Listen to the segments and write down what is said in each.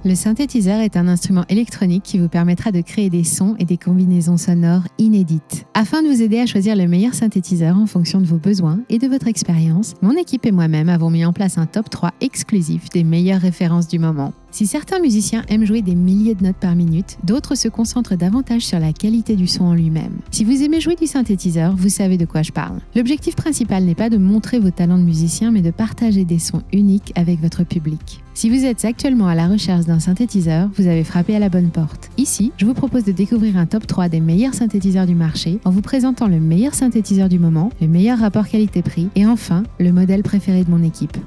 Le synthétiseur est un instrument électronique qui vous permettra de créer des sons et des combinaisons sonores inédites. Afin de vous aider à choisir le meilleur synthétiseur en fonction de vos besoins et de votre expérience, mon équipe et moi-même avons mis en place un top 3 exclusif des meilleures références du moment. Si certains musiciens aiment jouer des milliers de notes par minute, d'autres se concentrent davantage sur la qualité du son en lui-même. Si vous aimez jouer du synthétiseur, vous savez de quoi je parle. L'objectif principal n'est pas de montrer vos talents de musicien, mais de partager des sons uniques avec votre public. Si vous êtes actuellement à la recherche d'un synthétiseur, vous avez frappé à la bonne porte. Ici, je vous propose de découvrir un top 3 des meilleurs synthétiseurs du marché en vous présentant le meilleur synthétiseur du moment, le meilleur rapport qualité-prix et enfin, le modèle préféré de mon équipe.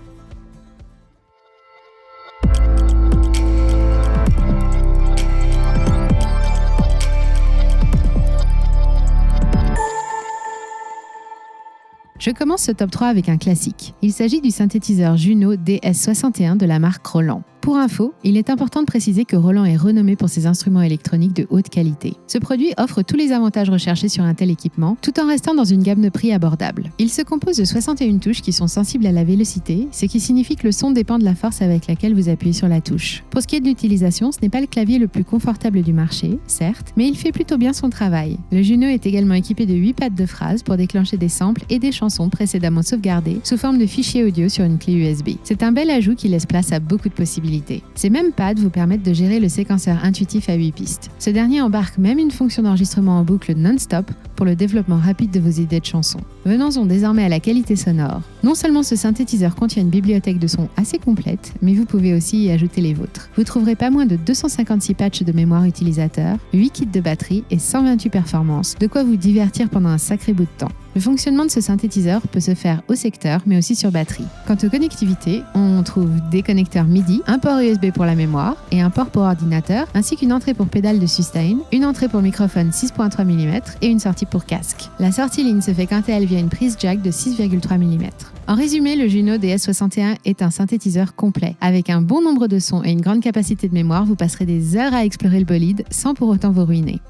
Je commence ce top 3 avec un classique. Il s'agit du synthétiseur Juno DS61 de la marque Roland. Pour info, il est important de préciser que Roland est renommé pour ses instruments électroniques de haute qualité. Ce produit offre tous les avantages recherchés sur un tel équipement, tout en restant dans une gamme de prix abordable. Il se compose de 61 touches qui sont sensibles à la vélocité, ce qui signifie que le son dépend de la force avec laquelle vous appuyez sur la touche. Pour ce qui est de l'utilisation, ce n'est pas le clavier le plus confortable du marché, certes, mais il fait plutôt bien son travail. Le Juno est également équipé de 8 pads de phrases pour déclencher des samples et des chansons précédemment sauvegardées sous forme de fichiers audio sur une clé USB. C'est un bel ajout qui laisse place à beaucoup de possibilités. Ces mêmes pads vous permettent de gérer le séquenceur intuitif à 8 pistes. Ce dernier embarque même une fonction d'enregistrement en boucle non-stop pour le développement rapide de vos idées de chansons. Venons-en désormais à la qualité sonore. Non seulement ce synthétiseur contient une bibliothèque de sons assez complète, mais vous pouvez aussi y ajouter les vôtres. Vous trouverez pas moins de 256 patchs de mémoire utilisateur, 8 kits de batterie et 128 performances, de quoi vous divertir pendant un sacré bout de temps. Le fonctionnement de ce synthétiseur peut se faire au secteur, mais aussi sur batterie. Quant aux connectivités, on trouve des connecteurs MIDI, un port USB pour la mémoire et un port pour ordinateur, ainsi qu'une entrée pour pédale de sustain, une entrée pour microphone 6.3 mm et une sortie pour casque. La sortie ligne se fait quant à elle via une prise jack de 6,3 mm. En résumé, le Juno DS61 est un synthétiseur complet. Avec un bon nombre de sons et une grande capacité de mémoire, vous passerez des heures à explorer le bolide sans pour autant vous ruiner.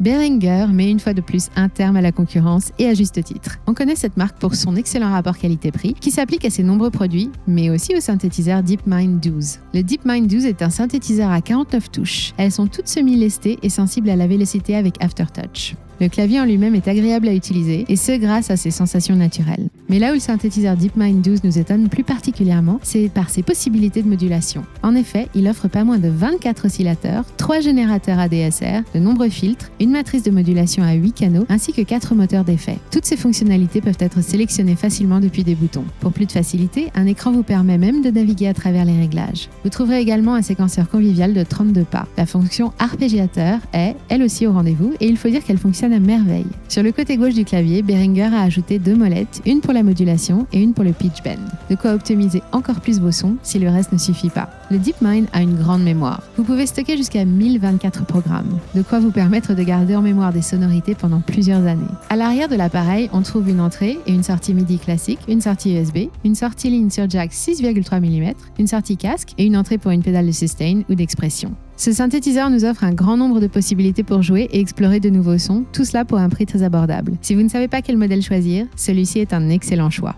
Behringer met une fois de plus un terme à la concurrence et à juste titre. On connaît cette marque pour son excellent rapport qualité-prix qui s'applique à ses nombreux produits, mais aussi au synthétiseur DeepMind 12. Le DeepMind 12 est un synthétiseur à 49 touches. Elles sont toutes semi-lestées et sensibles à la vélocité avec Aftertouch. Le clavier en lui-même est agréable à utiliser, et ce grâce à ses sensations naturelles. Mais là où le synthétiseur DeepMind 12 nous étonne plus particulièrement, c'est par ses possibilités de modulation. En effet, il offre pas moins de 24 oscillateurs, 3 générateurs ADSR, de nombreux filtres, une matrice de modulation à 8 canaux, ainsi que 4 moteurs d'effets. Toutes ces fonctionnalités peuvent être sélectionnées facilement depuis des boutons. Pour plus de facilité, un écran vous permet même de naviguer à travers les réglages. Vous trouverez également un séquenceur convivial de 32 pas. La fonction arpégiateur est, elle aussi, au rendez-vous, et il faut dire qu'elle fonctionne à merveille. Sur le côté gauche du clavier, Behringer a ajouté 2 molettes, une pour la modulation et une pour le pitch bend. De quoi optimiser encore plus vos sons si le reste ne suffit pas. Le DeepMind a une grande mémoire. Vous pouvez stocker jusqu'à 1024 programmes, de quoi vous permettre de garder en mémoire des sonorités pendant plusieurs années. À l'arrière de l'appareil, on trouve une entrée et une sortie MIDI classique, une sortie USB, une sortie ligne sur jack 6,3 mm, une sortie casque et une entrée pour une pédale de sustain ou d'expression. Ce synthétiseur nous offre un grand nombre de possibilités pour jouer et explorer de nouveaux sons, tout cela pour un prix très abordable. Si vous ne savez pas quel modèle choisir, celui-ci est un excellent choix.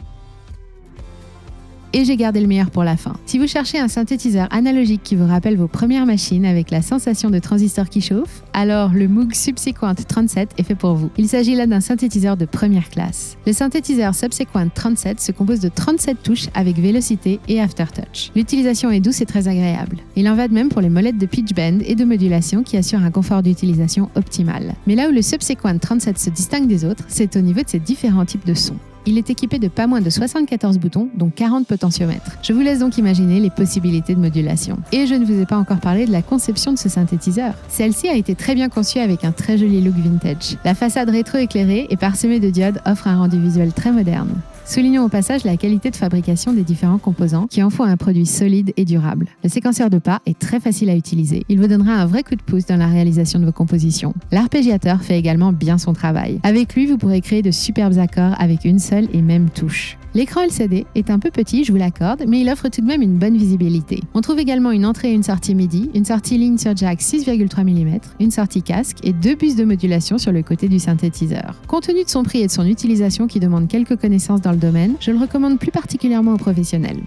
Et j'ai gardé le meilleur pour la fin. Si vous cherchez un synthétiseur analogique qui vous rappelle vos premières machines avec la sensation de transistor qui chauffe, alors le Moog Subsequent 37 est fait pour vous. Il s'agit là d'un synthétiseur de première classe. Le synthétiseur Subsequent 37 se compose de 37 touches avec vélocité et aftertouch. L'utilisation est douce et très agréable. Il en va de même pour les molettes de pitch bend et de modulation qui assurent un confort d'utilisation optimal. Mais là où le Subsequent 37 se distingue des autres, c'est au niveau de ses différents types de sons. Il est équipé de pas moins de 74 boutons, dont 40 potentiomètres. Je vous laisse donc imaginer les possibilités de modulation. Et je ne vous ai pas encore parlé de la conception de ce synthétiseur. Celle-ci a été très bien conçue avec un très joli look vintage. La façade rétro-éclairée et parsemée de diodes offre un rendu visuel très moderne. Soulignons au passage la qualité de fabrication des différents composants qui en font un produit solide et durable. Le séquenceur de pas est très facile à utiliser. Il vous donnera un vrai coup de pouce dans la réalisation de vos compositions. L'arpégiateur fait également bien son travail. Avec lui, vous pourrez créer de superbes accords avec une seule et même touche. L'écran LCD est un peu petit, je vous l'accorde, mais il offre tout de même une bonne visibilité. On trouve également une entrée et une sortie MIDI, une sortie ligne sur jack 6,3 mm, une sortie casque et 2 puces de modulation sur le côté du synthétiseur. Compte tenu de son prix et de son utilisation qui demande quelques connaissances dans le domaine, je le recommande plus particulièrement aux professionnels.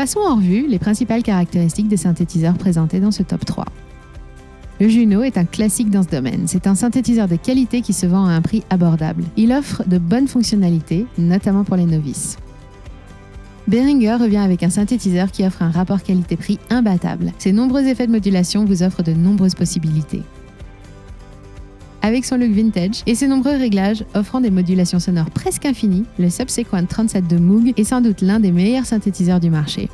Passons en revue les principales caractéristiques des synthétiseurs présentés dans ce top 3. Le Juno est un classique dans ce domaine. C'est un synthétiseur de qualité qui se vend à un prix abordable. Il offre de bonnes fonctionnalités, notamment pour les novices. Behringer revient avec un synthétiseur qui offre un rapport qualité-prix imbattable. Ses nombreux effets de modulation vous offrent de nombreuses possibilités. Avec son look vintage et ses nombreux réglages offrant des modulations sonores presque infinies, le Subsequent 37 de Moog est sans doute l'un des meilleurs synthétiseurs du marché.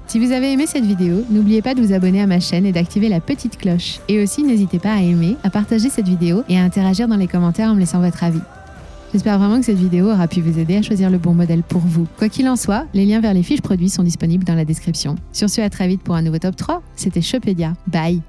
Si vous avez aimé cette vidéo, n'oubliez pas de vous abonner à ma chaîne et d'activer la petite cloche. Et aussi, n'hésitez pas à aimer, à partager cette vidéo et à interagir dans les commentaires en me laissant votre avis. J'espère vraiment que cette vidéo aura pu vous aider à choisir le bon modèle pour vous. Quoi qu'il en soit, les liens vers les fiches produits sont disponibles dans la description. Sur ce, à très vite pour un nouveau top 3. C'était Shoppedia. Bye!